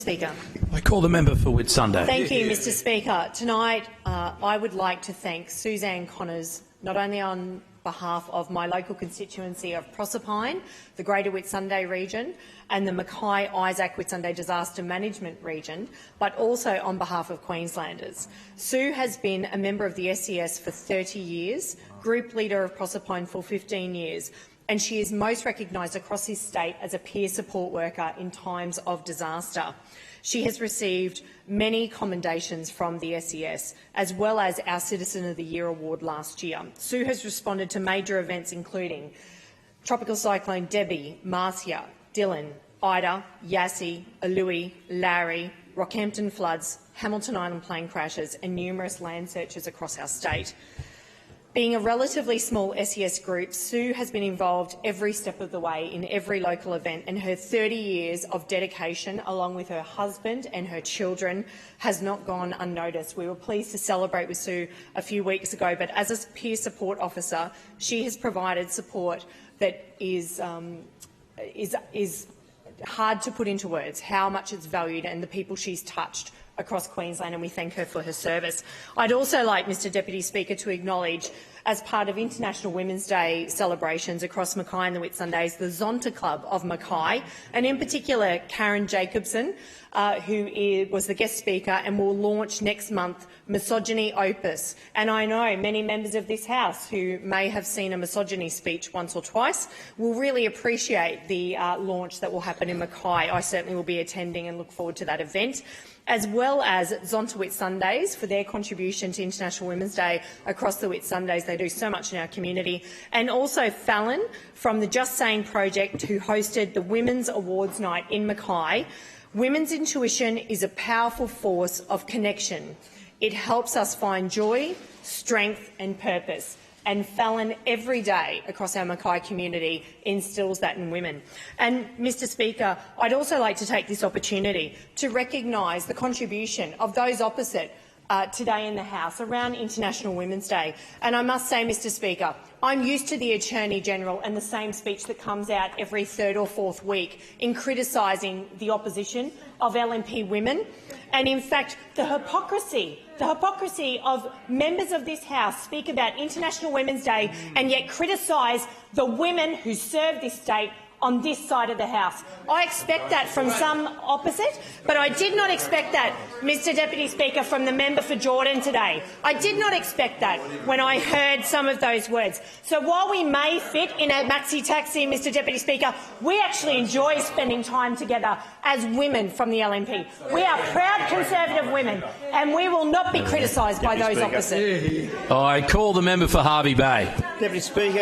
Speaker. I call the member for Whitsunday. Thank you, Mr Speaker. Tonight I would like to thank Suzanne Connors, not only on behalf of my local constituency of Proserpine, the Greater Whitsunday region and the Mackay Isaac Whitsunday Disaster Management region, but also on behalf of Queenslanders. Sue has been a member of the SES for 30 years, group leader of Proserpine for 15 years, and she is most recognised across this state as a peer support worker in times of disaster. She has received many commendations from the SES, as well as our Citizen of the Year award last year. Sue has responded to major events including Tropical Cyclone Debbie, Marcia, Dylan, Ida, Yassi, Alui, Larry, Rockhampton floods, Hamilton Island plane crashes and numerous land searches across our state. Being a relatively small SES group, Sue has been involved every step of the way in every local event, and her 30 years of dedication, along with her husband and her children, has not gone unnoticed. We were pleased to celebrate with Sue a few weeks ago, but as a peer support officer, she has provided support that is hard to put into words, how much it's valued and the people she's touched across Queensland, and we thank her for her service. I'd also like, Mr Deputy Speaker, to acknowledge, as part of International Women's Day celebrations across Mackay and the Whitsundays, the Zonta Club of Mackay, and in particular Karen Jacobsen, who was the guest speaker and will launch next month Misogyny Opus. And I know many members of this House who may have seen a misogyny speech once or twice will really appreciate the launch that will happen in Mackay. I certainly will be attending and look forward to that event, as well as Zonta Whitsundays for their contribution to International Women's Day across the Whitsundays. They do so much in our community. And also Fallon from the Just Saying Project, who hosted the Women's Awards Night in Mackay. Women's intuition is a powerful force of connection. It helps us find joy, strength and purpose. And Fallon, every day across our Mackay community, instills that in women. And, Mr Speaker, I'd also like to take this opportunity to recognise the contribution of those opposite today in the House around International Women's Day. And I must say, Mr Speaker, I'm used to the Attorney-General and the same speech that comes out every third or fourth week in criticising the opposition of LNP women. And in fact, the hypocrisy of members of this House speak about International Women's Day and yet criticise the women who serve this state on this side of the House. I expect that from some opposite, but I did not expect that, Mr Deputy Speaker, from the member for Jordan today. I did not expect that when I heard some of those words. So while we may fit in a maxi-taxi, Mr Deputy Speaker, we actually enjoy spending time together as women from the LNP. We are proud Conservative women, and we will not be criticised by those opposite. I call the member for Hervey Bay. Deputy Speaker.